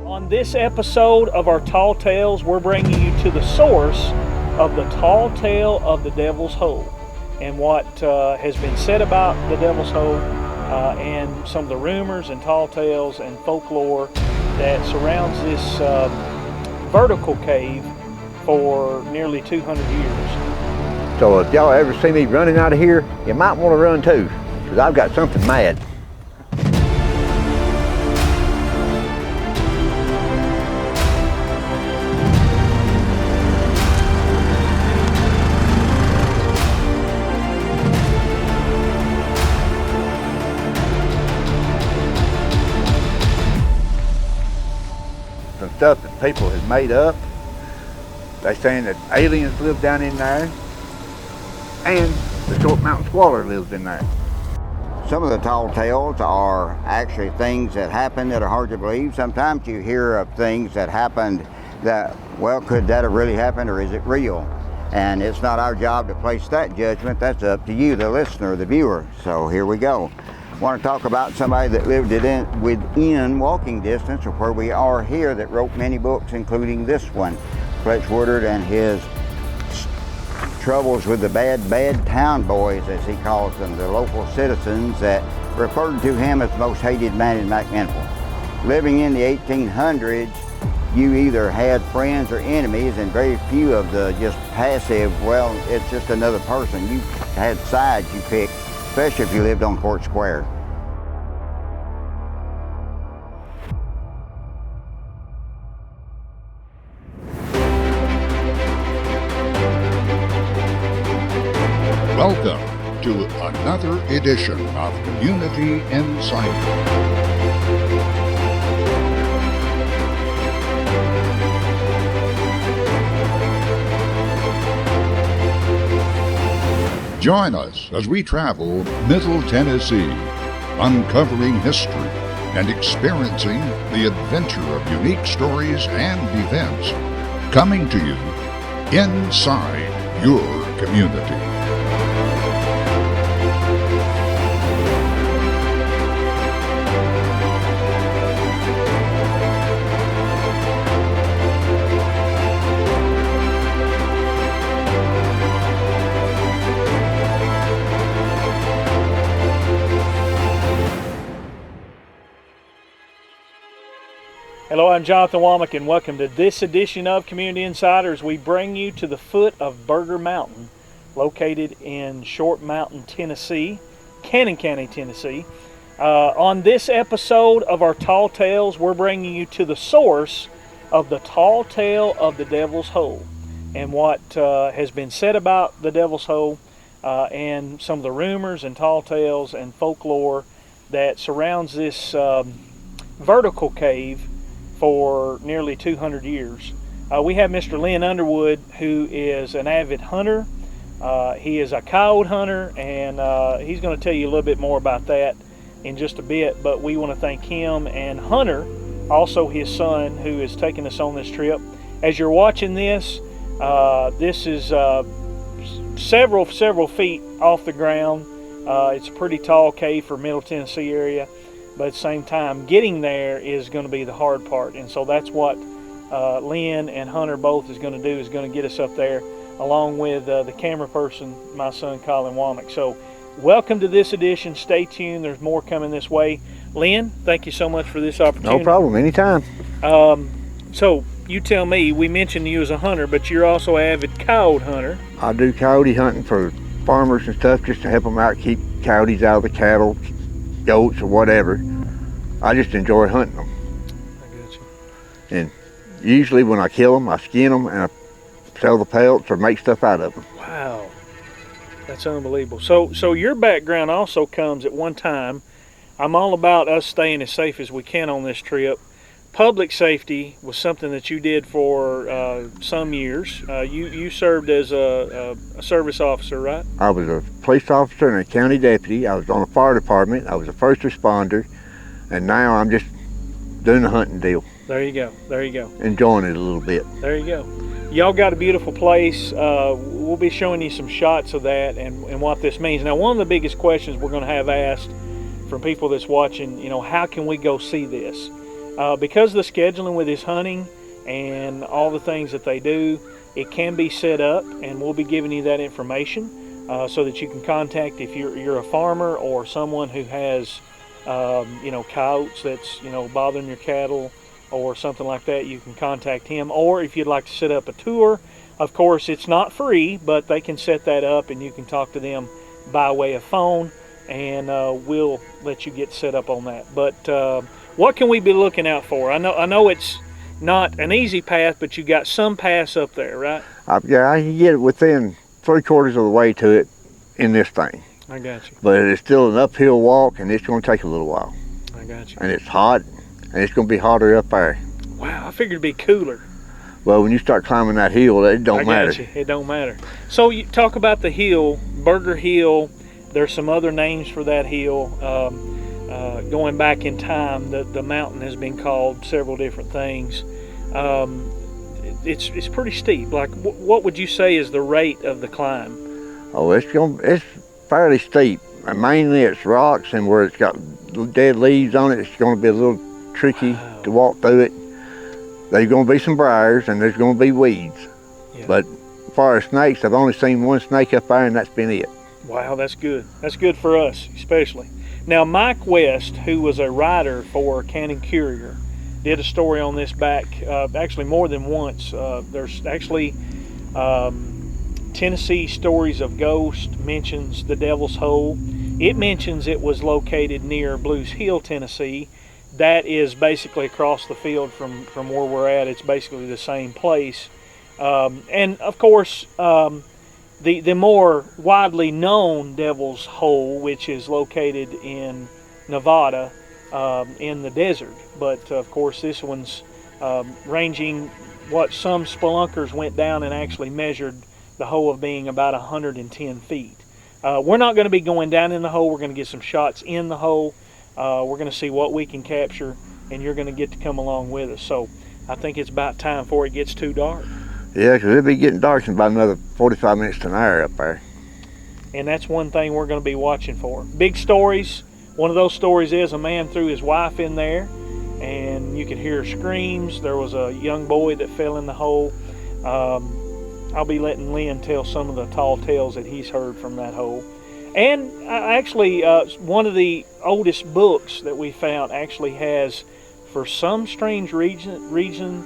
On this episode of our Tall Tales, we're bringing you to the source of the tall tale of the Devil's Hole and what has been said about the Devil's Hole and some of the rumors and tall tales and folklore that surrounds this vertical cave for nearly 200 years. So if y'all ever see me running out of here, you might want to run too, because I've got something mad. Some stuff that people have made up. They saying that aliens live down in there, and the Short Mountain Squaller lives in there. Some of the tall tales are actually things that happen that are hard to believe. Sometimes you hear of things that happened that, well, could that have really happened, or is it real? And it's not our job to place that judgment. That's up to you, the listener, the viewer. So here we go. I want to talk about somebody that lived within walking distance of where we are here that wrote many books, including this one, Fletch Woodard and his troubles with the bad town boys, as he calls them, the local citizens that referred to him as the most hated man in McMinnville. Living in the 1800s, you either had friends or enemies, and very few of the just passive, well, it's just another person. You had sides you picked, especially if you lived on Court Square. Welcome to another edition of Community Insider. Join us as we travel Middle Tennessee, uncovering history and experiencing the adventure of unique stories and events coming to you inside your community. Hello, I'm Jonathan Womack, and welcome to this edition of Community Insiders. We bring you to the foot of Burger Mountain, located in Short Mountain, Tennessee, Cannon County, Tennessee. On this episode of our Tall Tales, we're bringing you to the source of the tall tale of the Devil's Hole and what has been said about the Devil's Hole and some of the rumors and tall tales and folklore that surrounds this vertical cave for nearly 200 years. We have Mr. Lynn Underwood, who is an avid hunter. He is a coyote hunter, and he's going to tell you a little bit more about that in just a bit, but we want to thank him and Hunter, also his son, who is taking us on this trip. As you're watching this, this is several feet off the ground. It's a pretty tall cave for Middle Tennessee area, but at the same time, getting there is going to be the hard part. And so that's what Lynn and Hunter both is going to do, is going to get us up there, along with the camera person, my son, Colin Womack. So welcome to this edition. Stay tuned. There's more coming this way. Lynn, thank you so much for this opportunity. No problem, anytime. So you tell me, we mentioned you as a hunter, but you're also an avid coyote hunter. I do coyote hunting for farmers and stuff, just to help them out, keep coyotes out of the cattle, goats or whatever. I just enjoy hunting them. I got you. And usually when I kill them, I skin them and I sell the pelts or make stuff out of them. Wow, that's unbelievable. So your background also comes at one time. I'm all about us staying as safe as we can on this trip. Public safety was something that you did for some years. You served as a service officer, right? I was a police officer and a county deputy. I was on the fire department. I was a first responder. And now I'm just doing the hunting deal. There you go. There you go. Enjoying it a little bit. There you go. Y'all got a beautiful place. We'll be showing you some shots of that and what this means. Now, one of the biggest questions we're going to have asked from people that's watching, you know, how can we go see this? Because of the scheduling with his hunting and all the things that they do, it can be set up, and we'll be giving you that information so that you can contact if you're a farmer or someone who has, you know, coyotes that's, you know, bothering your cattle or something like that. You can contact him, or if you'd like to set up a tour, of course it's not free, but they can set that up and you can talk to them by way of phone, and we'll let you get set up on that. But what can we be looking out for? I know it's not an easy path, but you got some paths up there, right? Yeah, I can get within 3/4 of the way to it in this thing. I got you. But it's still an uphill walk, and it's going to take a little while. I got you. And it's hot, and it's going to be hotter up there. Wow, I figured it'd be cooler. Well, when you start climbing that hill, it don't matter. I got you. It don't matter. So you talk about the hill, Burger Hill. There's some other names for that hill. Going back in time, the mountain has been called several different things. It's pretty steep. Like, what would you say is the rate of the climb? Oh, it's fairly steep. And mainly it's rocks, and where it's got dead leaves on it, it's going to be a little tricky to walk through it. There's going to be some briars, and there's going to be weeds. Yeah. But as far as snakes, I've only seen one snake up there, and that's been it. Wow, that's good. That's good for us, especially. Now, Mike West, who was a writer for Cannon Courier, did a story on this back, actually more than once. There's actually Tennessee Stories of Ghosts mentions the Devil's Hole. It mentions it was located near Blues Hill, Tennessee. That is basically across the field from where we're at. It's basically the same place. And of course, the more widely known Devil's Hole, which is located in Nevada, in the desert. But of course, this one's ranging what some spelunkers went down and actually measured the hole of being about 110 feet. We're not going to be going down in the hole. We're going to get some shots in the hole. We're going to see what we can capture, and you're going to get to come along with us. So I think it's about time before it gets too dark. Yeah, because it'll be getting dark in about another 45 minutes to an hour up there. And that's one thing we're going to be watching for. Big stories. One of those stories is a man threw his wife in there, and you could hear screams. There was a young boy that fell in the hole. I'll be letting Lynn tell some of the tall tales that he's heard from that hole. And actually, one of the oldest books that we found actually has, for some strange reason,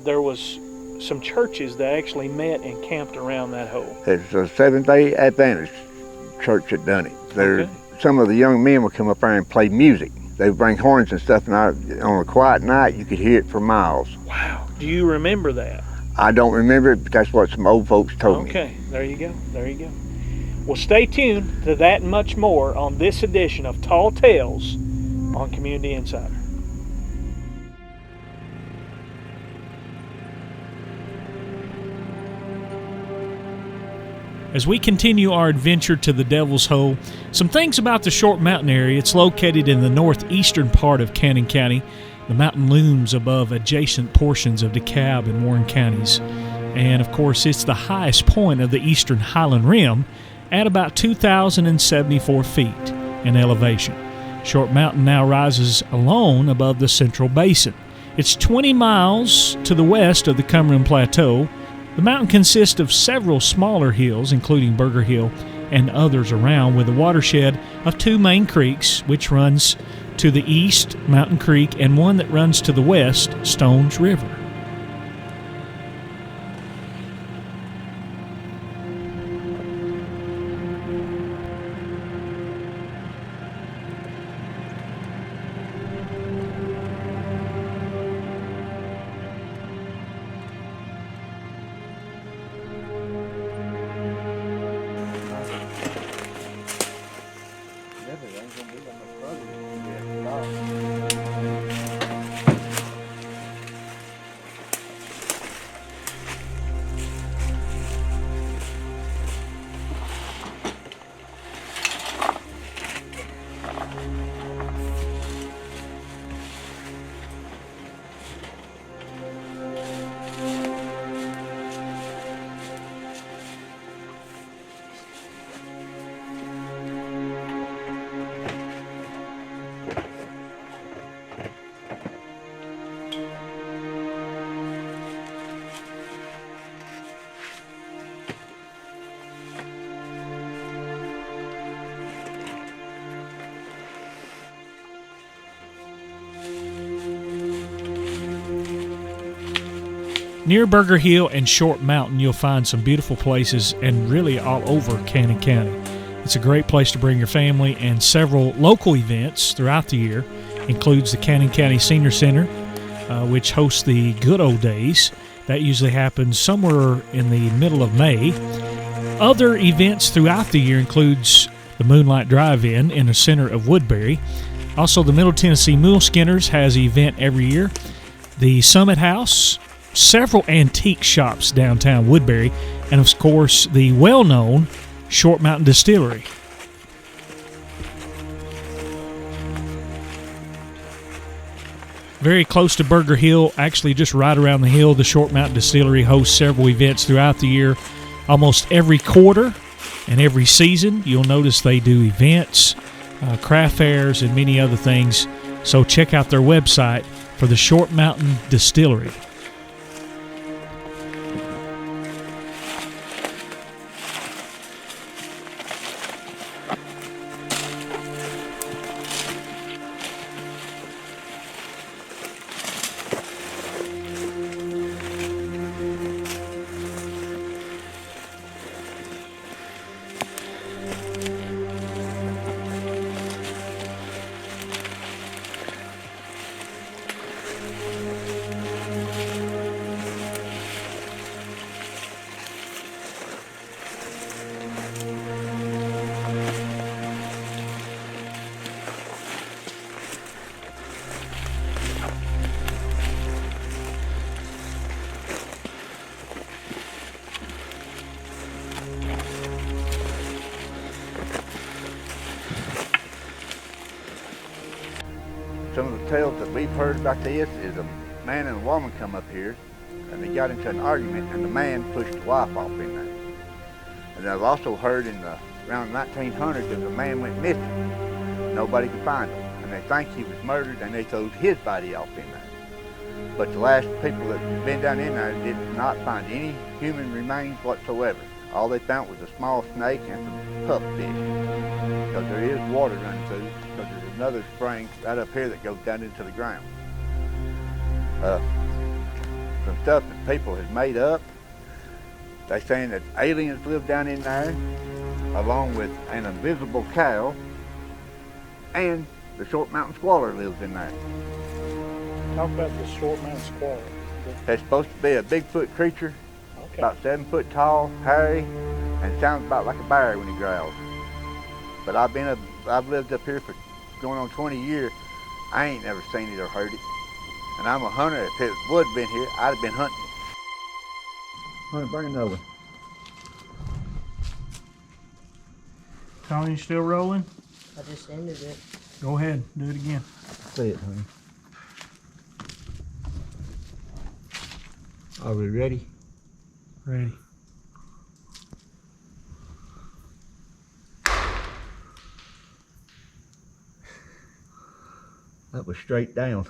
there was some churches that actually met and camped around that hole. It's a Seventh-day Adventist church that done it. Okay. Some of the young men would come up there and play music. They would bring horns and stuff, and on a quiet night, you could hear it for miles. Wow. Do you remember that? I don't remember it, but that's what some old folks told me. Okay, there you go. There you go. Well, stay tuned to that and much more on this edition of Tall Tales on Community Insider. As we continue our adventure to the Devil's Hole, some things about the Short Mountain area. It's located in the northeastern part of Cannon County. The mountain looms above adjacent portions of DeKalb and Warren counties. And of course, it's the highest point of the eastern Highland Rim at about 2,074 feet in elevation. Short Mountain now rises alone above the Central Basin. It's 20 miles to the west of the Cumberland Plateau. The mountain consists of several smaller hills, including Burger Hill and others around, with a watershed of two main creeks, which runs to the east, Mountain Creek, and one that runs to the west, Stones River. Near Burger Hill and Short Mountain, you'll find some beautiful places and really all over Cannon County. It's a great place to bring your family, and several local events throughout the year includes the Cannon County Senior Center, which hosts the Good Old Days. That usually happens somewhere in the middle of May. Other events throughout the year includes the Moonlight Drive-In in the center of Woodbury. Also, the Middle Tennessee Mule Skinners has an event every year. The Summit House, several antique shops downtown Woodbury, and of course the well-known Short Mountain Distillery. Very close to Burger Hill, actually just right around the hill, the Short Mountain Distillery hosts several events throughout the year. Almost every quarter and every season, you'll notice they do events, craft fairs, and many other things. So check out their website for the Short Mountain Distillery. Some of the tales that we've heard about this is a man and a woman come up here and they got into an argument and the man pushed the wife off in there. And I've also heard around 1900 that the man went missing. Nobody could find him. And they think he was murdered and they threw his body off in there. But the last people that had been down in there did not find any human remains whatsoever. All they found was a small snake and some pupfish. Because there is water running through, because there's another spring right up here that goes down into the ground. Some stuff that people have made up. They're saying that aliens live down in there, along with an invisible cow, and the Short Mountain Squaller lives in there. Talk about the Short Mountain Squaller. It's supposed to be a Bigfoot creature, Okay. about 7 foot tall, hairy, and sounds about like a bear when he growls. But I've lived up here for going on 20 years. I ain't never seen it or heard it. And I'm a hunter. If it would have been here, I'd have been hunting it. All right, bring another one. Tony, you still rolling? I just ended it. Go ahead, do it again. See it, honey. Are we ready? Ready. That was straight down.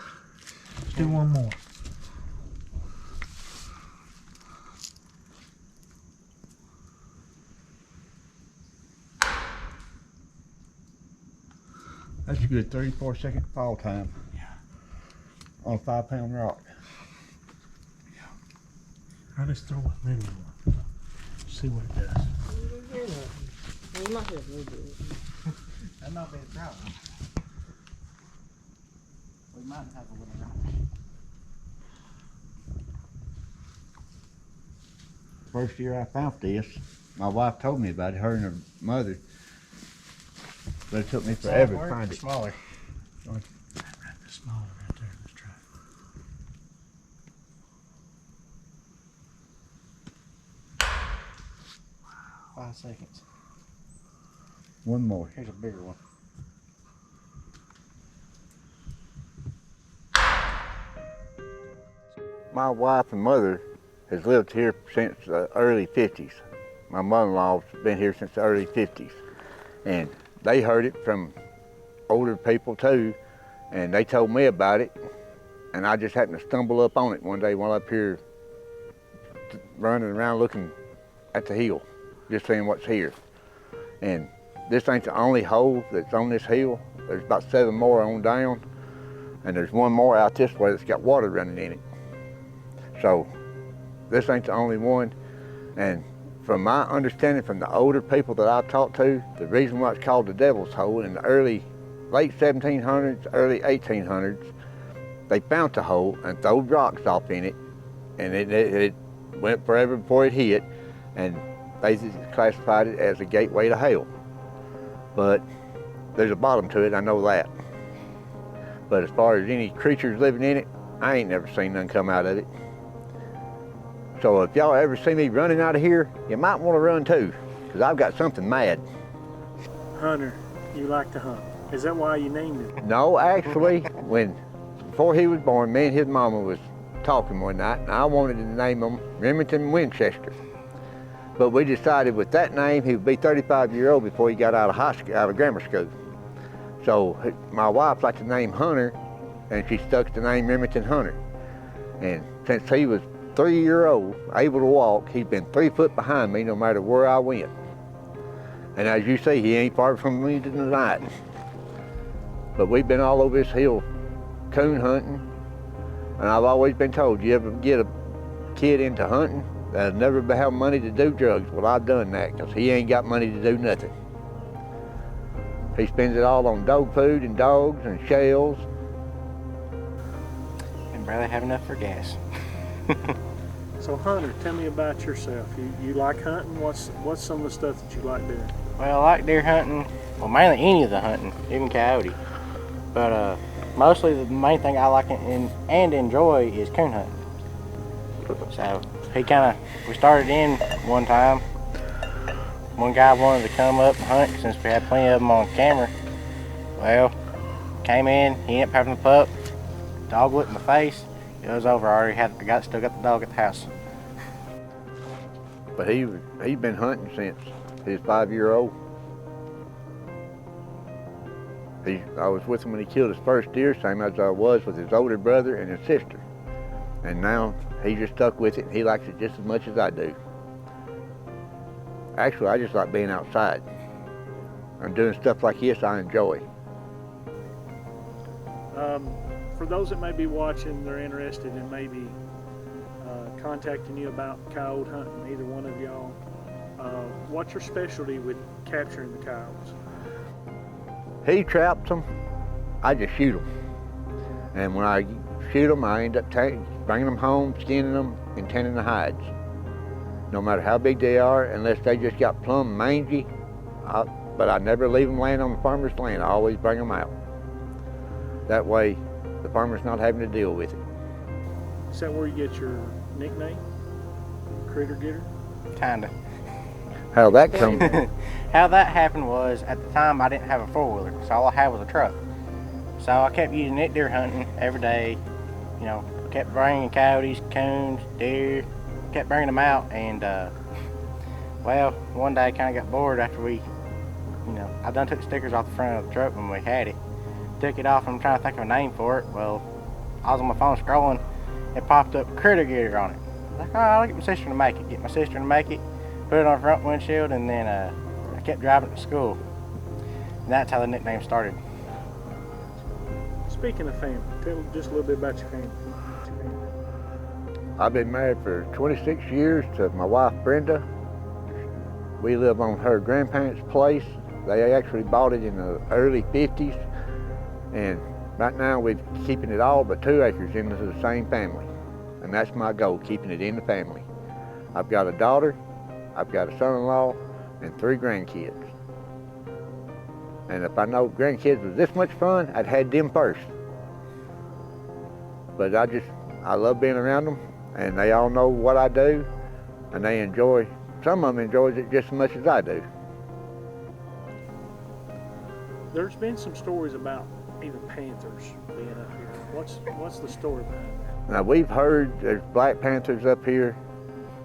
Let's do one more. That's a good 34-second fall time. Yeah. On a 5-pound rock. I'll just throw a middle one. See what it does. You might have to do it. That might be a problem. We might have a little rock. First year I found this, my wife told me about it, her and her mother. But it took me forever to find it. Smaller. Right, the smaller right there. Let's try. 5 seconds. One more. Here's a bigger one. My wife and mother has lived here since the early 50s. My mother-in-law's been here since the early 50s. And they heard it from older people too, and they told me about it. And I just happened to stumble up on it one day while up here running around looking at the hill, just seeing what's here. And this ain't the only hole that's on this hill. There's about 7 more on down, and there's one more out this way that's got water running in it. So this ain't the only one. And from my understanding from the older people that I've talked to, the reason why it's called the Devil's Hole in the late 1700s, early 1800s, they found the hole and throwed rocks off in it, and it went forever before it hit, and they classified it as a gateway to hell. But there's a bottom to it, I know that. But as far as any creatures living in it, I ain't never seen none come out of it. So if y'all ever see me running out of here, you might want to run too, because I've got something mad. Hunter, you like to hunt. Is that why you named it? No, actually, before he was born, me and his mama was talking one night, and I wanted to name him Remington Winchester. But we decided with that name, he would be 35 years old before he got out of grammar school. So my wife liked to name Hunter, and she stuck the name Remington Hunter. And since he was 3 years old, able to walk, he's been 3 foot behind me no matter where I went. And as you see, he ain't far from me tonight. But we've been all over this hill coon hunting, and I've always been told, you ever get a kid into hunting that'll never have money to do drugs? Well, I've done that, because he ain't got money to do nothing. He spends it all on dog food and dogs and shells. And barely have enough for gas. So Hunter, tell me about yourself. You like hunting? What's some of the stuff that you like doing? Well, I like deer hunting. Well, mainly any of the hunting, even coyote. But mostly the main thing I like and enjoy is coon hunting. So we started in one time. One guy wanted to come up and hunt since we had plenty of them on camera. Well, came in, he ended up having a pup, dog looked in the face. It was over. I already still got the dog at the house. But he's been hunting since he was 5 years old. I was with him when he killed his first deer, same as I was with his older brother and his sister. And now he just stuck with it, and he likes it just as much as I do. Actually, I just like being outside. And doing stuff like this, I enjoy. For those that may be watching, they're interested in maybe contacting you about coyote hunting, either one of y'all. What's your specialty with capturing the coyotes? He traps them, I just shoot them. And when I shoot them, I end up bringing them home, skinning them, and tanning the hides. No matter how big they are, unless they just got plumb mangy, but I never leave them laying on the farmer's land. I always bring them out. That way, the farmer's not having to deal with it. Is that where you get your nickname? Critter Getter? Kinda. How that come? How that happened was, at the time I didn't have a four-wheeler, so all I had was a truck. So I kept using it deer hunting every day. You know, kept bringing coyotes, coons, deer, kept bringing them out, and well, one day I kind of got bored after I done took the stickers off the front of the truck when we had it. Took it off, and I'm trying to think of a name for it. Well, I was on my phone scrolling, it popped up Critter Getter on it. I was like, oh, I'll get my sister to make it. Put it on the front windshield, and then I kept driving it to school. And that's how the nickname started. Speaking of family, tell just a little bit about your family. I've been married for 26 years to my wife, Brenda. We live on her grandparents' place. They actually bought it in the early 50s. And right now we're keeping it all but 2 acres into the same family. And that's my goal, keeping it in the family. I've got a daughter, I've got a son-in-law, and 3 grandkids. And if I know grandkids was this much fun, I'd had them first. But I love being around them, and they all know what I do, and some of them enjoys it just as much as I do. There's been some stories about even panthers being up here. What's the story behind that? Now we've heard there's black panthers up here.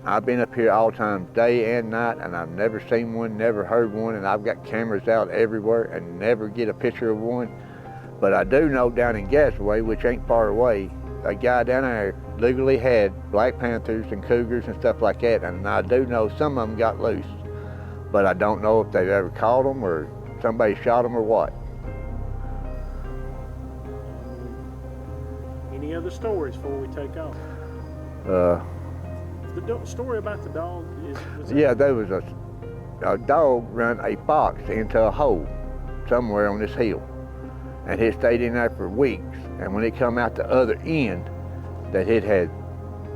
I've been up here all times, day and night, and I've never seen one, never heard one, and I've got cameras out everywhere and never get a picture of one. But I do know down in Gasaway, which ain't far away, a guy down there legally had black panthers and cougars and stuff like that, and I do know some of them got loose. But I don't know if they've ever caught them or somebody shot them or what. Any other stories before we take off? The story about the dog was Yeah, there was a dog run a fox into a hole somewhere on this hill, and it stayed in there for weeks. And when it come out the other end, that it had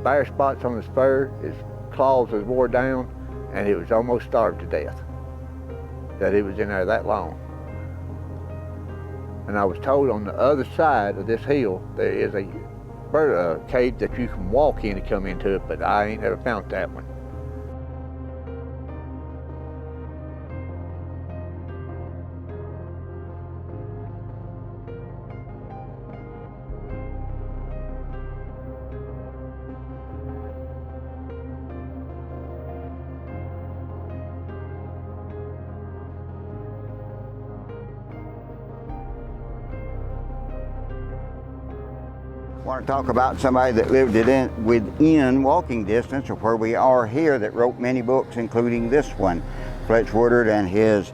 bare spots on its fur, its claws was wore down, and it was almost starved to death. That it was in there that long. And I was told on the other side of this hill there is a bird cave that you can walk in to come into it, but I ain't never found that one. I want to talk about somebody that lived within walking distance of where we are here that wrote many books, including this one, Fletch Woodard and his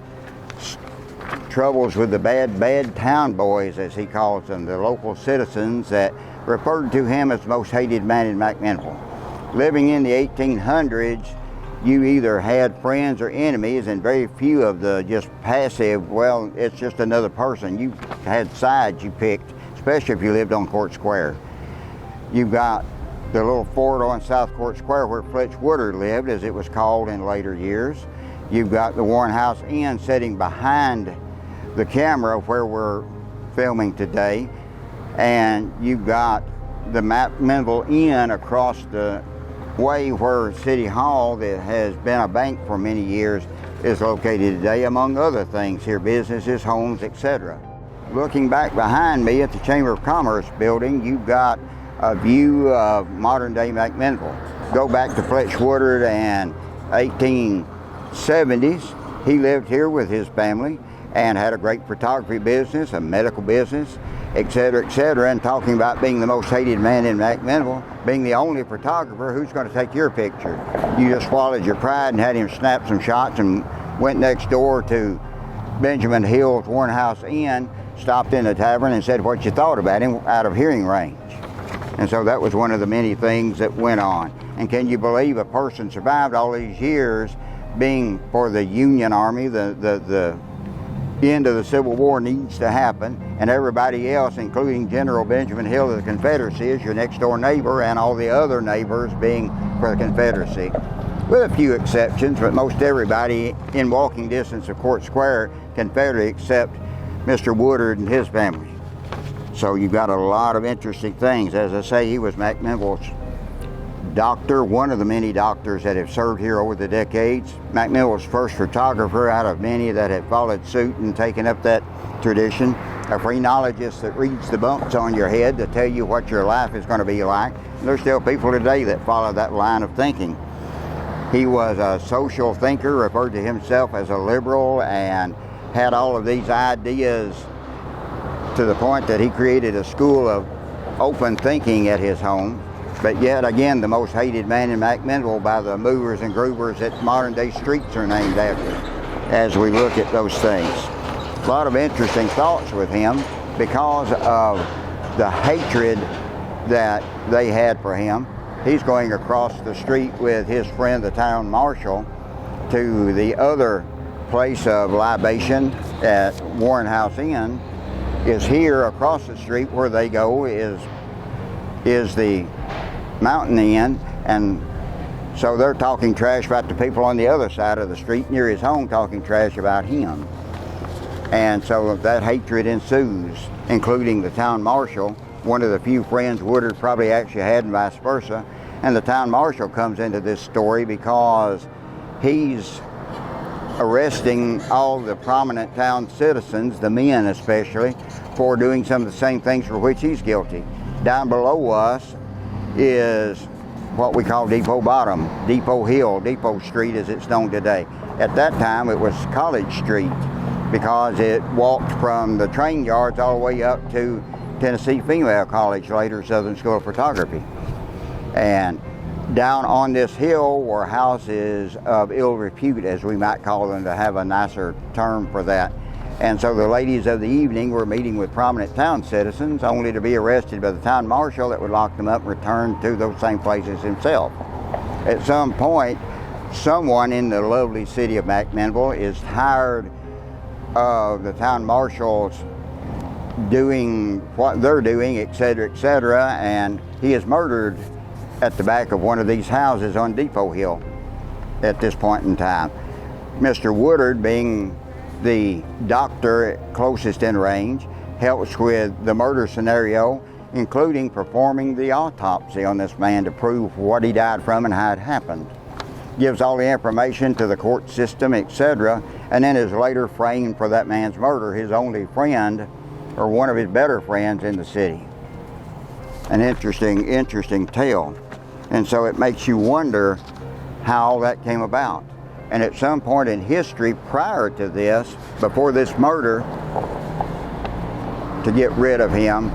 troubles with the bad town boys, as he calls them, the local citizens that referred to him as the most hated man in McMinnville. Living in the 1800s, you either had friends or enemies, and very few of the just passive, well, it's just another person. You had sides you picked, especially if you lived on Court Square. You've got the little fort on South Court Square where Fletch Woodard lived, as it was called in later years. You've got the Warren House Inn sitting behind the camera where we're filming today. And you've got the McMinnville Inn across the way where City Hall, that has been a bank for many years, is located today, among other things here, businesses, homes, etc. Looking back behind me at the Chamber of Commerce building, you've got a view of modern day McMinnville. Go back to Fletch Woodard and 1870s. He lived here with his family and had a great photography business, a medical business, etc., etc., and talking about being the most hated man in McMinnville, being the only photographer who's going to take your picture. You just swallowed your pride and had him snap some shots and went next door to Benjamin Hill's Warren House Inn, stopped in the tavern and said what you thought about him out of hearing range. And so that was one of the many things that went on. And can you believe a person survived all these years being for the Union Army? The end of the Civil War needs to happen, and everybody else, including General Benjamin Hill of the Confederacy, is your next door neighbor, and all the other neighbors being for the Confederacy. With a few exceptions, but most everybody in walking distance of Court Square Confederate except Mr. Woodard and his family. So you've got a lot of interesting things. As I say, he was McMinnville's doctor, one of the many doctors that have served here over the decades. McMinnville's first photographer out of many that have followed suit and taken up that tradition. A phrenologist that reads the bumps on your head to tell you what your life is going to be like. And there's still people today that follow that line of thinking. He was a social thinker, referred to himself as a liberal, and had all of these ideas to the point that he created a school of open thinking at his home. But yet again, the most hated man in McMinnville by the movers and groovers that modern day streets are named after, as we look at those things. A lot of interesting thoughts with him because of the hatred that they had for him. He's going across the street with his friend, the town marshal, to the other place of libation at Warren House Inn. Is here across the street where they go is the Mountain Inn, and so they're talking trash about the people on the other side of the street near his home, talking trash about him. And so that hatred ensues, including the town marshal, one of the few friends Woodard probably actually had, and vice versa. And the town marshal comes into this story because he's arresting all the prominent town citizens, the men especially, for doing some of the same things for which he's guilty. Down below us is what we call Depot Bottom, Depot Hill, Depot Street as it's known today. At that time it was College Street because it walked from the train yards all the way up to Tennessee Female College, later Southern School of Photography. And down on this hill were houses of ill repute, as we might call them, to have a nicer term for that. And so the ladies of the evening were meeting with prominent town citizens, only to be arrested by the town marshal that would lock them up and return to those same places himself. At some point, someone in the lovely city of McMinnville is tired of the town marshals doing what they're doing, etc., etc., and he is murdered at the back of one of these houses on Depot Hill at this point in time. Mr. Woodard, being the doctor closest in range, helps with the murder scenario, including performing the autopsy on this man to prove what he died from and how it happened. Gives all the information to the court system, etc., and then is later framed for that man's murder, his only friend, or one of his better friends in the city. An interesting tale. And so it makes you wonder how that came about. And at some point in history prior to this, before this murder, to get rid of him,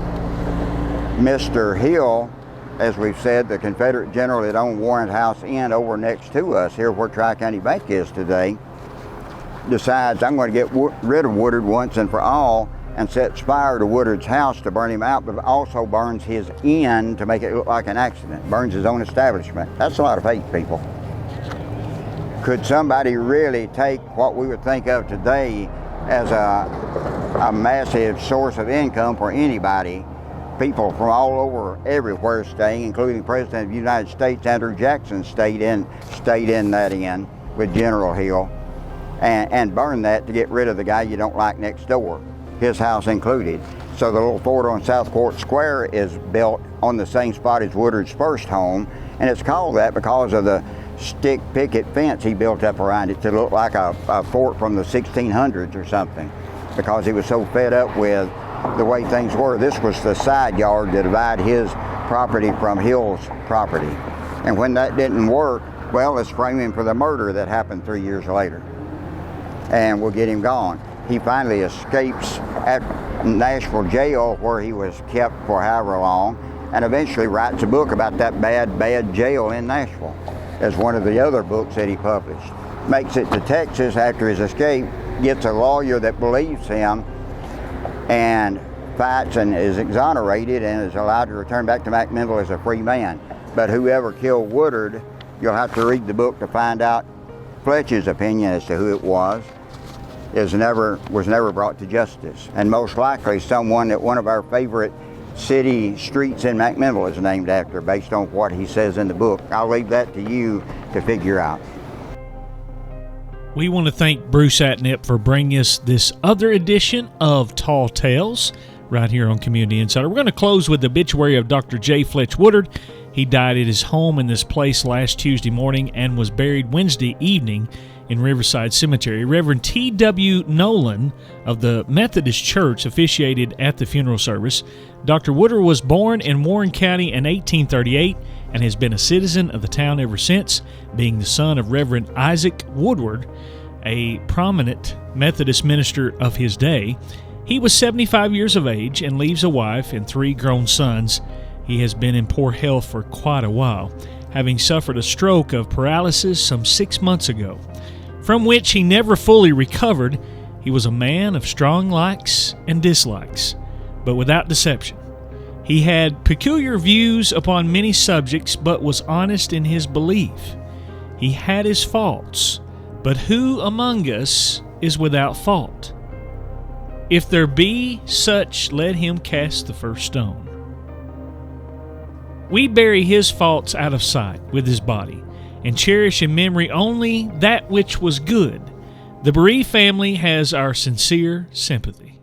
Mr. Hill, as we've said, the Confederate general that owned Warren House Inn over next to us, here where Tri-County Bank is today, decides, I'm going to get rid of Woodard once and for all, and sets fire to Woodard's house to burn him out, but also burns his inn to make it look like an accident, burns his own establishment. That's a lot of hate, people. Could somebody really take what we would think of today as a massive source of income for anybody, people from all over, everywhere staying, including the President of the United States, Andrew Jackson, stayed in that inn with General Hill, and burn that to get rid of the guy you don't like next door, his house included. So the little fort on Southport Square is built on the same spot as Woodard's first home, and it's called that because of the stick picket fence he built up around it to look like a fort from the 1600s or something, because he was so fed up with the way things were. This was the side yard to divide his property from Hill's property. And when that didn't work, well, let's frame him for the murder that happened 3 years later. And we'll get him gone. He finally escapes at Nashville jail, where he was kept for however long, and eventually writes a book about that bad jail in Nashville, as one of the other books that he published. Makes it to Texas after his escape, gets a lawyer that believes him, and fights and is exonerated and is allowed to return back to McMinnville as a free man. But whoever killed Woodard, you'll have to read the book to find out Fletch's opinion as to who it was never brought to justice. And most likely someone that one of our favorite city streets in McMinnville is named after, based on what he says in the book. I'll leave that to you to figure out. We want to thank Bruce Atnip for bringing us this other edition of Tall Tales right here on Community Insider. We're going to close with the obituary of Dr. J. Fletch Woodard. He died at his home in this place last Tuesday morning and was buried Wednesday evening in Riverside Cemetery. Reverend T.W. Nolan of the Methodist Church officiated at the funeral service. Dr. Woodard was born in Warren County in 1838 and has been a citizen of the town ever since, being the son of Reverend Isaac Woodward, a prominent Methodist minister of his day. He was 75 years of age and leaves a wife and 3 grown sons. He has been in poor health for quite a while, having suffered a stroke of paralysis some 6 months ago, from which he never fully recovered. He was a man of strong likes and dislikes, but without deception. He had peculiar views upon many subjects, but was honest in his belief. He had his faults, but who among us is without fault? If there be such, let him cast the first stone. We bury his faults out of sight with his body, and cherish in memory only that which was good. The bereaved family has our sincere sympathy.